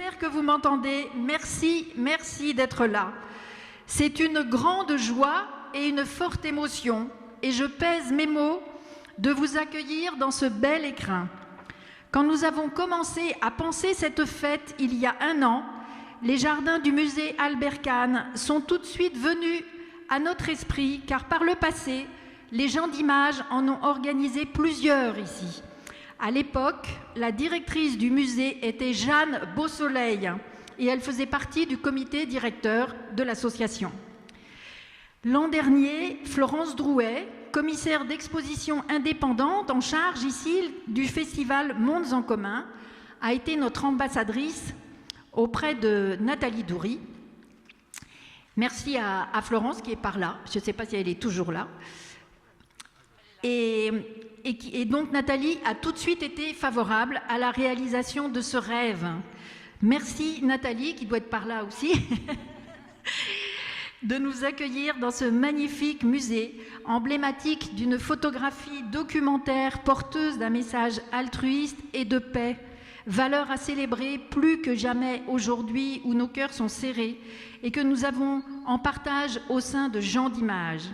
j'espère que vous m'entendez. Merci, merci d'être là. C'est une grande joie et une forte émotion, et je pèse mes mots, de vous accueillir dans ce bel écrin. Quand nous avons commencé à penser cette fête il y a 1 an, les jardins du musée Albert Kahn sont tout de suite venus à notre esprit, car par le passé, les gens d'Images en ont organisé plusieurs ici. À l'époque, la directrice du musée était Jeanne Beausoleil et elle faisait partie du comité directeur de l'association. L'an dernier, Florence Drouet, commissaire d'exposition indépendante en charge ici du festival Mondes en commun, a été notre ambassadrice auprès de Nathalie Doury. Merci à Florence qui est par là, je ne sais pas si elle est toujours là. Et donc Nathalie a tout de suite été favorable à la réalisation de ce rêve. Merci Nathalie, qui doit être par là aussi, de nous accueillir dans ce magnifique musée, emblématique d'une photographie documentaire porteuse d'un message altruiste et de paix, valeur à célébrer plus que jamais aujourd'hui où nos cœurs sont serrés et que nous avons en partage au sein de Gens d'Images.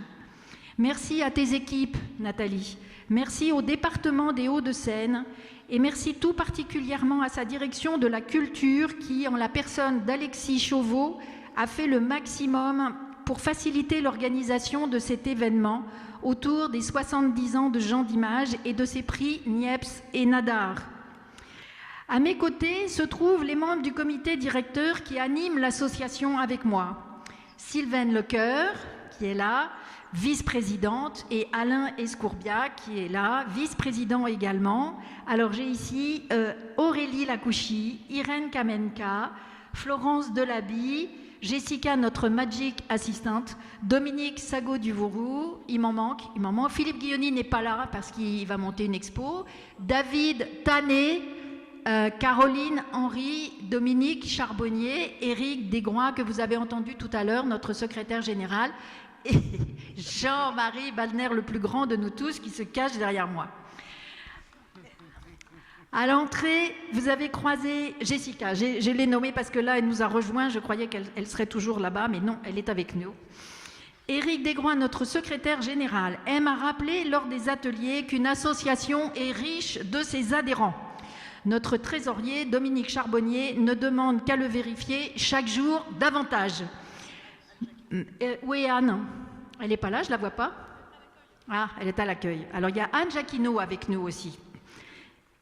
Merci à tes équipes, Nathalie. Merci au département des Hauts-de-Seine et merci tout particulièrement à sa direction de la culture qui, en la personne d'Alexis Chauveau, a fait le maximum pour faciliter l'organisation de cet événement autour des 70 ans de Gens d'Images et de ses prix Niepce et Nadar. À mes côtés se trouvent les membres du comité directeur qui animent l'association avec moi. Sylvaine Lecoeur, qui est là, vice-présidente, et Alain Escourbia, qui est là, vice-président également. Alors j'ai ici Aurélie Lacouchy, Irène Kamenka, Florence Delaby, Jessica, notre magic assistante, Dominique Sago-Duvourou, il m'en manque, Philippe Guilloni n'est pas là parce qu'il va monter une expo, David Tanet, Caroline Henry, Dominique Charbonnier, Éric Desgrois, que vous avez entendu tout à l'heure, notre secrétaire général, et Jean-Marie Balner, le plus grand de nous tous, qui se cache derrière moi. À l'entrée, vous avez croisé Jessica. Je l'ai nommée parce que là, elle nous a rejoints. Je croyais qu'elle serait toujours là-bas, mais non, elle est avec nous. Éric Desgrois, notre secrétaire général, aime à rappeler lors des ateliers qu'une association est riche de ses adhérents. Notre trésorier, Dominique Charbonnier, ne demande qu'à le vérifier chaque jour davantage. Où est Anne? Elle n'est pas là, je ne la vois pas. Ah, elle est à l'accueil. Alors, il y a Anne Jacquinot avec nous aussi.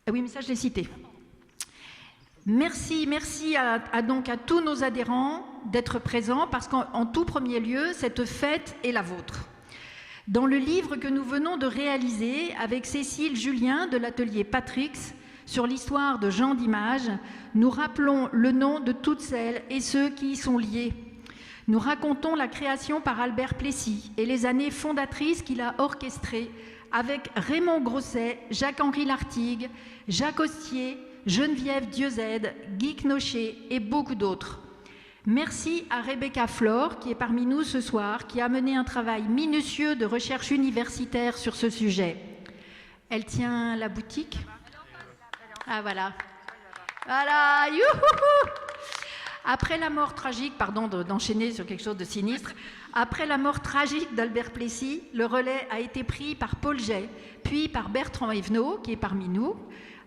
Ah oui, mais ça, je l'ai cité. Merci donc à tous nos adhérents d'être présents, parce qu'en tout premier lieu, cette fête est la vôtre. Dans le livre que nous venons de réaliser avec Cécile Julien de l'atelier Patrix, sur l'histoire de Gens d'Images, nous rappelons le nom de toutes celles et ceux qui y sont liés. Nous racontons la création par Albert Plessis et les années fondatrices qu'il a orchestrées avec Raymond Grosset, Jacques-Henri Lartigue, Jacques Hostier, Geneviève Dieuzède, Guy Knochet et beaucoup d'autres. Merci à Rebecca Flore, qui est parmi nous ce soir, qui a mené un travail minutieux de recherche universitaire sur ce sujet. Elle tient la boutique. Ah voilà. Voilà, youhouhou. Après la mort tragique, pardon d'enchaîner sur quelque chose de sinistre, après la mort tragique d'Albert Plessis, le relais a été pris par Paul Jay, puis par Bertrand Evenot, qui est parmi nous,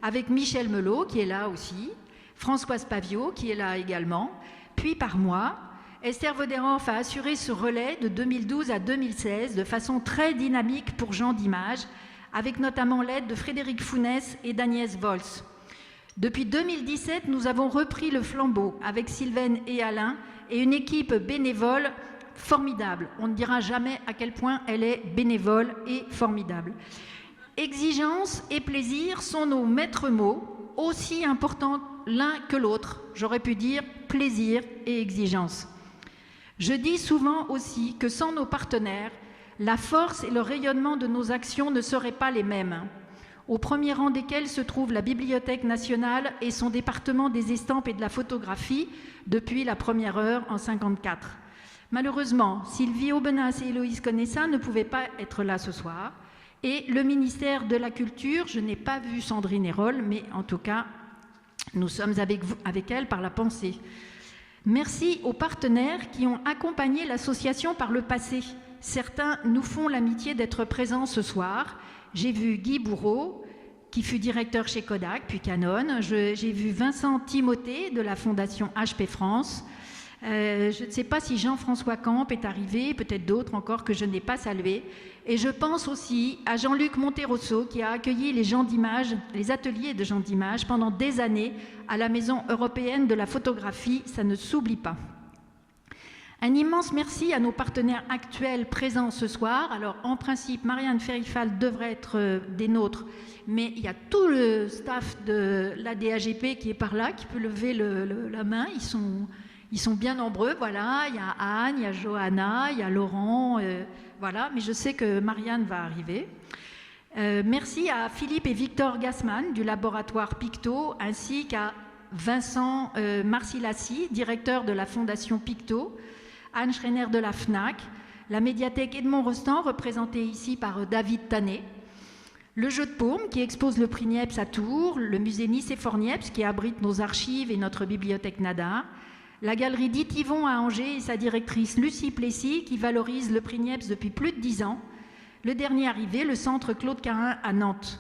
avec Michel Melot, qui est là aussi, Françoise Paviot, qui est là également, puis par moi. Esther Voderoff a assuré ce relais de 2012 à 2016 de façon très dynamique pour Gens d'Images, avec notamment l'aide de Frédéric Founès et d'Agnès Volz. Depuis 2017, nous avons repris le flambeau avec Sylvaine et Alain et une équipe bénévole formidable. On ne dira jamais à quel point elle est bénévole et formidable. Exigence et plaisir sont nos maîtres mots, aussi importants l'un que l'autre. J'aurais pu dire plaisir et exigence. Je dis souvent aussi que sans nos partenaires, la force et le rayonnement de nos actions ne seraient pas les mêmes. Au premier rang desquels se trouve la Bibliothèque nationale et son département des estampes et de la photographie depuis la première heure en 1954. Malheureusement, Sylvie Aubenas et Héloïse Conessa ne pouvaient pas être là ce soir. Et le ministère de la Culture, je n'ai pas vu Sandrine Hérol, mais en tout cas, Nous sommes avec elle par la pensée. Merci aux partenaires qui ont accompagné l'association par le passé. Certains nous font l'amitié d'être présents ce soir. J'ai vu Guy Bourreau, qui fut directeur chez Kodak, puis Canon. J'ai vu Vincent Timothée de la Fondation HP France. Je ne sais pas si Jean-François Camp est arrivé, peut-être d'autres encore que je n'ai pas salués. Et je pense aussi à Jean-Luc Monterosso qui a accueilli les gens d'image, les ateliers de gens d'image pendant des années à la Maison européenne de la photographie. Ça ne s'oublie pas. Un immense merci à nos partenaires actuels présents ce soir. Alors en principe, Marianne Ferifal devrait être des nôtres, mais il y a tout le staff de l'ADAGP qui est par là, qui peut lever la main. Ils sont bien nombreux, voilà. Il y a Anne, il y a Johanna, il y a Laurent, voilà. Mais je sais que Marianne va arriver. Merci à Philippe et Victor Gassman du laboratoire Picto, ainsi qu'à Vincent Marcilassi, directeur de la Fondation Picto, Anne Schreiner de la FNAC, la médiathèque Edmond Rostand, représentée ici par David Tanet, le Jeu de Paume qui expose le prix Niepce à Tours, le musée Nicéphore-Niepce qui abrite nos archives et notre bibliothèque Nadar, la galerie d'Yvon à Angers et sa directrice Lucie Plessis qui valorise le prix Niepce depuis plus de 10 ans, le dernier arrivé, le centre Claude Carin à Nantes.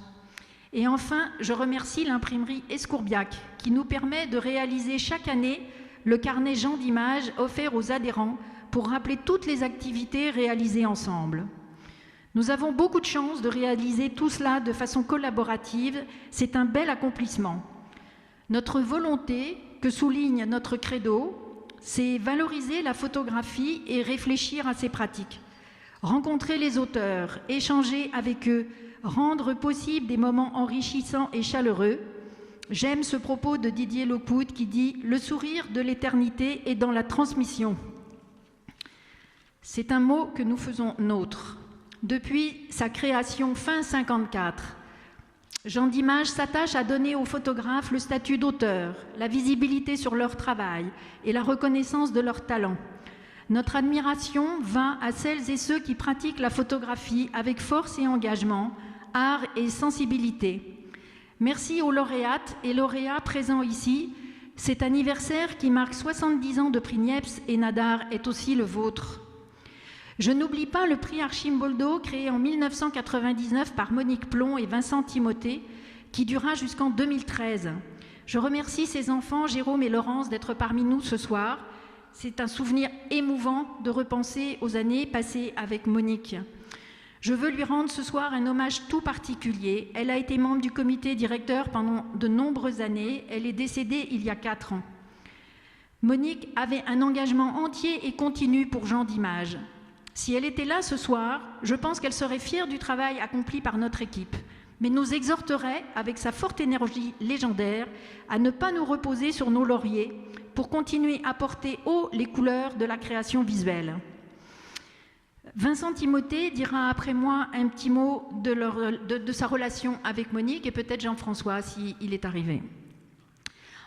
Et enfin, je remercie l'imprimerie Escourbiac qui nous permet de réaliser chaque année le carnet Gens d'Images offert aux adhérents pour rappeler toutes les activités réalisées ensemble. Nous avons beaucoup de chance de réaliser tout cela de façon collaborative. C'est un bel accomplissement. Notre volonté, que souligne notre credo, c'est valoriser la photographie et réfléchir à ses pratiques. Rencontrer les auteurs, échanger avec eux, rendre possible des moments enrichissants et chaleureux. J'aime ce propos de Didier Lockwood qui dit « Le sourire de l'éternité est dans la transmission ». C'est un mot que nous faisons nôtre. Depuis sa création fin 1954, Gens d'Images s'attache à donner aux photographes le statut d'auteur, la visibilité sur leur travail et la reconnaissance de leur talent. Notre admiration va à celles et ceux qui pratiquent la photographie avec force et engagement, art et sensibilité. Merci aux lauréates et lauréats présents ici. Cet anniversaire qui marque 70 ans de prix Niepce et Nadar est aussi le vôtre. Je n'oublie pas le prix Archimboldo créé en 1999 par Monique Plon et Vincent Timothée qui dura jusqu'en 2013. Je remercie ces enfants, Jérôme et Laurence, d'être parmi nous ce soir. C'est un souvenir émouvant de repenser aux années passées avec Monique. Je veux lui rendre ce soir un hommage tout particulier. Elle a été membre du comité directeur pendant de nombreuses années. Elle est décédée il y a 4 ans. Monique avait un engagement entier et continu pour Gens d'Images. Si elle était là ce soir, je pense qu'elle serait fière du travail accompli par notre équipe, mais nous exhorterait, avec sa forte énergie légendaire, à ne pas nous reposer sur nos lauriers pour continuer à porter haut les couleurs de la création visuelle. Vincent Timothée dira après moi un petit mot de sa relation avec Monique et peut-être Jean-François s'il est arrivé.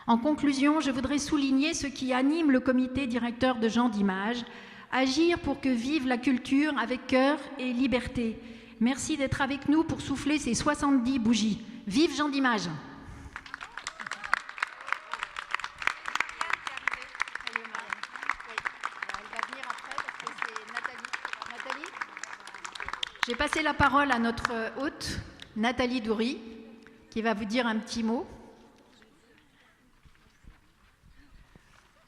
En conclusion, je voudrais souligner ce qui anime le comité directeur de Gens d'Images, agir pour que vive la culture avec cœur et liberté. Merci d'être avec nous pour souffler ces 70 bougies. Vive Gens d'Images! Je vais passer la parole à notre hôte, Nathalie Doury, qui va vous dire un petit mot.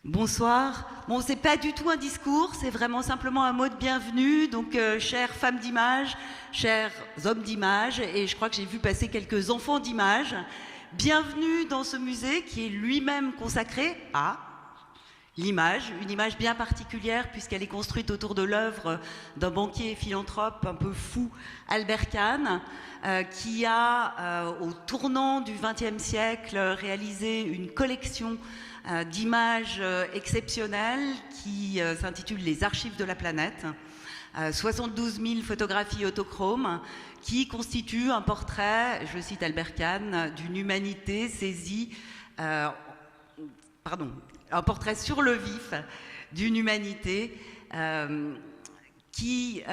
Bonsoir. Bon, c'est pas du tout un discours, c'est vraiment simplement un mot de bienvenue. Donc, chères femmes d'image, chers hommes d'image, et je crois que j'ai vu passer quelques enfants d'image. Bienvenue dans ce musée qui est lui-même consacré à l'image, une image bien particulière puisqu'elle est construite autour de l'œuvre d'un banquier philanthrope un peu fou, Albert Kahn, qui a, au tournant du XXe siècle, réalisé une collection d'images exceptionnelles qui s'intitule « Les archives de la planète ». 72 000 photographies autochromes qui constituent un portrait, je cite Albert Kahn, d'une humanité saisie, un portrait sur le vif d'une humanité qui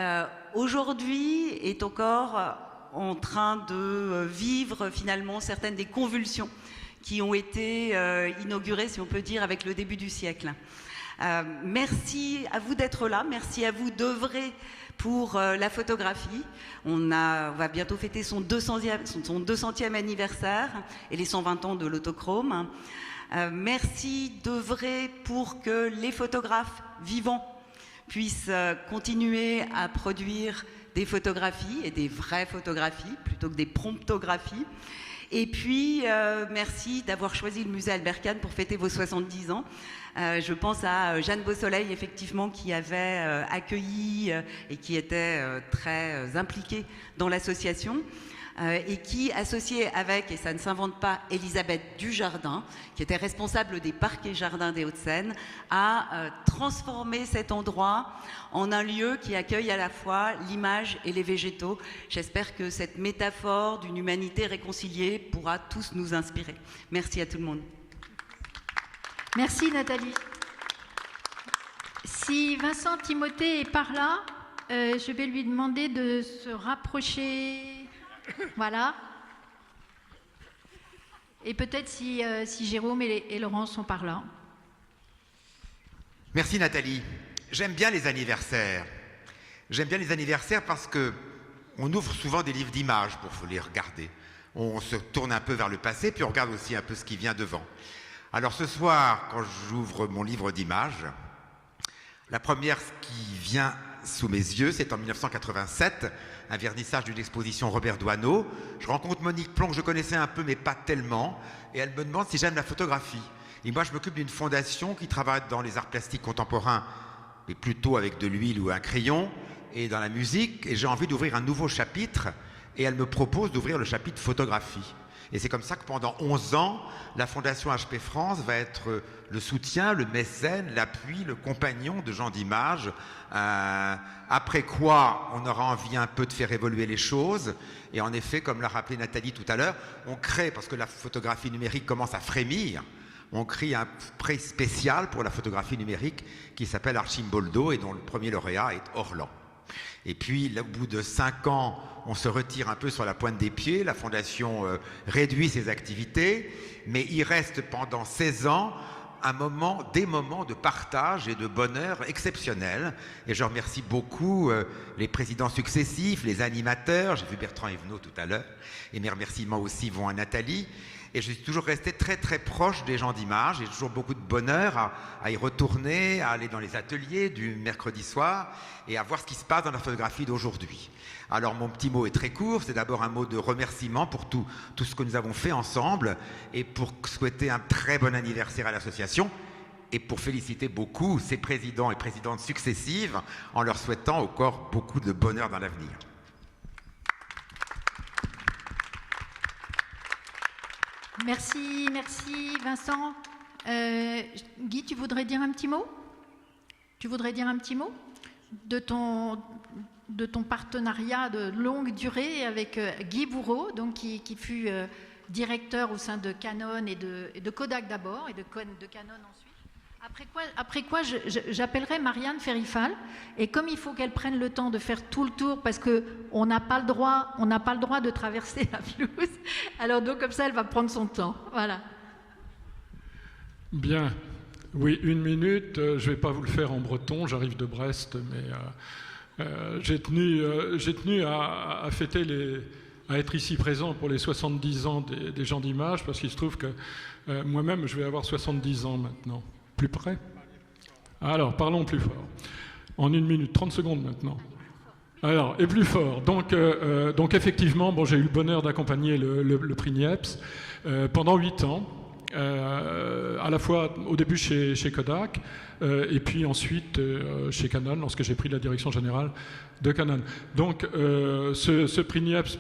aujourd'hui est encore en train de vivre finalement certaines des convulsions qui ont été inaugurés, si on peut dire, avec le début du siècle. Merci à vous d'être là, merci à vous d'œuvrer pour la photographie. On va bientôt fêter son 200e anniversaire et les 120 ans de l'autochrome. Merci d'œuvrer pour que les photographes vivants puissent continuer à produire des photographies et des vraies photographies plutôt que des promptographies. Et puis, merci d'avoir choisi le musée Albert Kahn pour fêter vos 70 ans. Je pense à Jeanne Beausoleil, effectivement, qui avait accueilli et qui était très impliquée dans l'association et qui, associée avec, et ça ne s'invente pas, Elisabeth Dujardin, qui était responsable des parcs et jardins des Hauts-de-Seine, a transformé cet endroit en un lieu qui accueille à la fois l'image et les végétaux. J'espère que cette métaphore d'une humanité réconciliée pourra tous nous inspirer. Merci à tout le monde. Merci Nathalie. Si Vincent Timothée est par là, je vais lui demander de se rapprocher. Voilà. Et peut-être si Jérôme et Laurent sont par là. Merci Nathalie. J'aime bien les anniversaires. J'aime bien les anniversaires parce qu'on ouvre souvent des livres d'images pour les regarder. On se tourne un peu vers le passé, puis on regarde aussi un peu ce qui vient devant. Alors ce soir, quand j'ouvre mon livre d'images, la première qui vient sous mes yeux, c'est en 1987, un vernissage d'une exposition Robert Doisneau. Je rencontre Monique Plon, que je connaissais un peu, mais pas tellement, et elle me demande si j'aime la photographie. Et moi, je m'occupe d'une fondation qui travaille dans les arts plastiques contemporains, mais plutôt avec de l'huile ou un crayon, et dans la musique, et j'ai envie d'ouvrir un nouveau chapitre, et elle me propose d'ouvrir le chapitre photographie. Et c'est comme ça que pendant 11 ans, la Fondation HP France va être le soutien, le mécène, l'appui, le compagnon de gens d'image. Après quoi, on aura envie un peu de faire évoluer les choses. Et en effet, comme l'a rappelé Nathalie tout à l'heure, on crée, parce que la photographie numérique commence à frémir, on crée un prix spécial pour la photographie numérique qui s'appelle Archimboldo et dont le premier lauréat est Orlan. Et puis, au bout de 5 ans, on se retire un peu sur la pointe des pieds. La Fondation réduit ses activités, mais il reste pendant 16 ans des moments de partage et de bonheur exceptionnels. Et je remercie beaucoup les présidents successifs, les animateurs. J'ai vu Bertrand Evenot tout à l'heure. Et mes remerciements aussi vont à Nathalie. Et je suis toujours resté très très proche des gens d'image. J'ai toujours beaucoup de bonheur à y retourner, à aller dans les ateliers du mercredi soir et à voir ce qui se passe dans la photographie d'aujourd'hui. Alors mon petit mot est très court, c'est d'abord un mot de remerciement pour tout ce que nous avons fait ensemble et pour souhaiter un très bon anniversaire à l'association et pour féliciter beaucoup ses présidents et présidentes successives en leur souhaitant encore beaucoup de bonheur dans l'avenir. Merci Vincent. Guy, tu voudrais dire un petit mot ? Tu voudrais dire un petit mot de ton partenariat de longue durée avec Guy Bourreau, donc qui fut directeur au sein de Canon et de Kodak d'abord et de Canon ensuite. Après quoi j'appellerai Marianne Ferifal, et comme il faut qu'elle prenne le temps de faire tout le tour parce qu'on n'a pas le droit de traverser la pelouse, alors donc comme ça elle va prendre son temps. Voilà. Bien, oui, 1 minute, je ne vais pas vous le faire en breton, j'arrive de Brest, mais j'ai tenu à fêter à être ici présent pour les 70 ans des gens d'image, parce qu'il se trouve que moi-même je vais avoir 70 ans maintenant. Plus près ? Alors, parlons plus fort. En 1 minute, 30 secondes maintenant. Alors, et plus fort. Donc effectivement, j'ai eu le bonheur d'accompagner le prix Niepce pendant 8 ans, à la fois au début chez Kodak, et puis ensuite chez Canon, lorsque j'ai pris la direction générale de Canon. Donc, ce prix Niepce,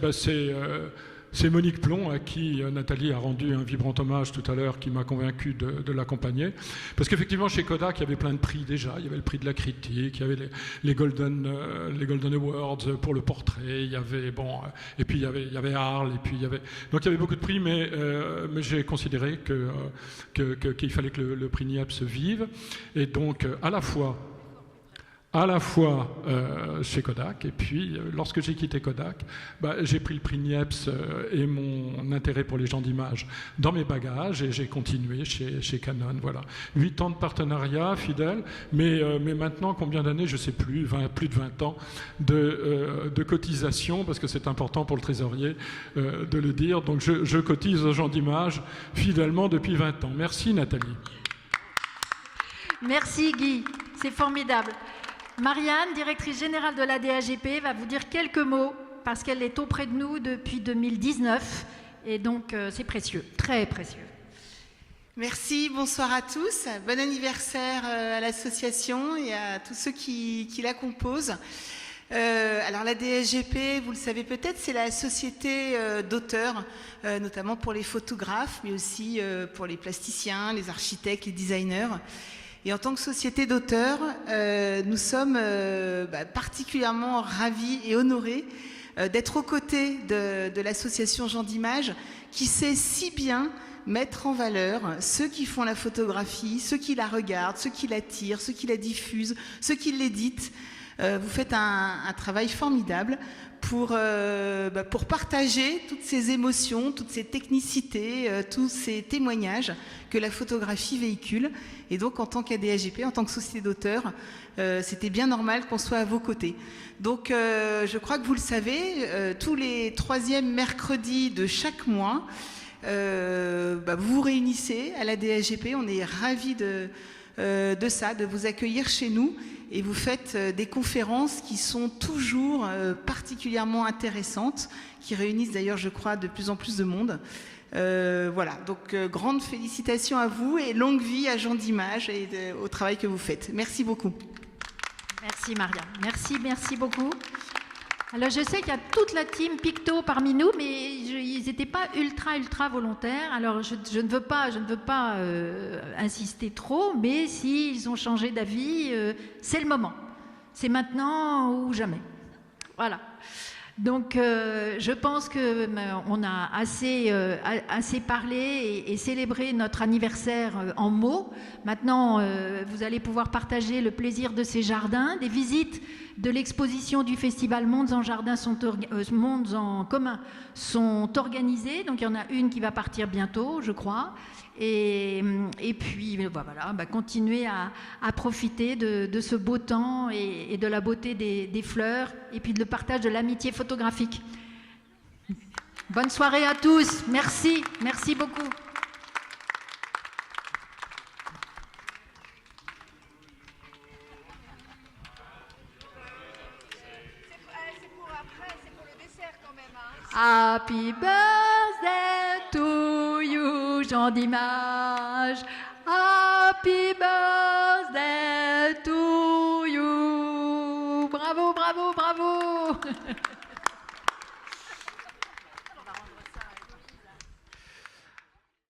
c'est Monique Plon, à qui Nathalie a rendu un vibrant hommage tout à l'heure, qui m'a convaincu de l'accompagner. Parce qu'effectivement, chez Kodak, il y avait plein de prix déjà. Il y avait le prix de la critique, il y avait les Golden Awards pour le portrait, il y avait, et puis il y avait Arles, et puis donc il y avait beaucoup de prix, mais j'ai considéré qu'il fallait que le prix Niepce vive. Et donc, à la fois à la fois chez Kodak, et puis lorsque j'ai quitté Kodak, j'ai pris le prix Niepce et mon intérêt pour les gens d'image dans mes bagages, et j'ai continué chez Canon. Voilà. 8 ans de partenariat fidèle, mais maintenant, combien d'années, je ne sais plus, plus de 20 ans de cotisation, parce que c'est important pour le trésorier de le dire. Donc je cotise aux gens d'image fidèlement depuis 20 ans. Merci Nathalie. Merci Guy, c'est formidable. Marianne, directrice générale de la DAGP, va vous dire quelques mots parce qu'elle est auprès de nous depuis 2019 et donc c'est précieux, très précieux. Merci, bonsoir à tous. Bon anniversaire à l'association et à tous ceux qui la composent. Alors la DAGP, vous le savez peut-être, c'est la société d'auteurs, notamment pour les photographes, mais aussi pour les plasticiens, les architectes, les designers. Et en tant que société d'auteurs, nous sommes particulièrement ravis et honorés d'être aux côtés de l'association Gens d'Image, qui sait si bien mettre en valeur ceux qui font la photographie, ceux qui la regardent, ceux qui la tirent, ceux qui la diffusent, ceux qui l'éditent. Vous faites un travail formidable pour partager toutes ces émotions, toutes ces technicités, tous ces témoignages que la photographie véhicule. Et donc, en tant qu'ADAGP, en tant que société d'auteurs, c'était bien normal qu'on soit à vos côtés. Donc, je crois que vous le savez, tous les 3e mercredis de chaque mois, vous vous réunissez à l'ADAGP. On est ravis de ça, de vous accueillir chez nous. Et vous faites des conférences qui sont toujours particulièrement intéressantes, qui réunissent d'ailleurs, je crois, de plus en plus de monde. Voilà, donc grande félicitations à vous et longue vie à Gens d'Image et au travail que vous faites. Merci beaucoup. Merci Maria, merci beaucoup. Alors je sais qu'il y a toute la team Picto parmi nous, mais ils n'étaient pas ultra volontaires. Alors je ne veux pas insister trop, mais s'ils ont changé d'avis, c'est le moment. C'est maintenant ou jamais. Voilà. Donc je pense qu'on a assez parlé et célébré notre anniversaire en mots. Maintenant, vous allez pouvoir partager le plaisir de ces jardins, des visites de l'exposition du festival Mondes en Jardin Mondes en commun sont organisées. Donc il y en a une qui va partir bientôt, je crois. Et puis voilà, continuer à profiter de ce beau temps et de la beauté des fleurs et puis de le partage de l'amitié photographique. Bonne soirée à tous. Merci beaucoup. Happy birthday to you, Gens d'Image. Happy birthday to you. Bravo.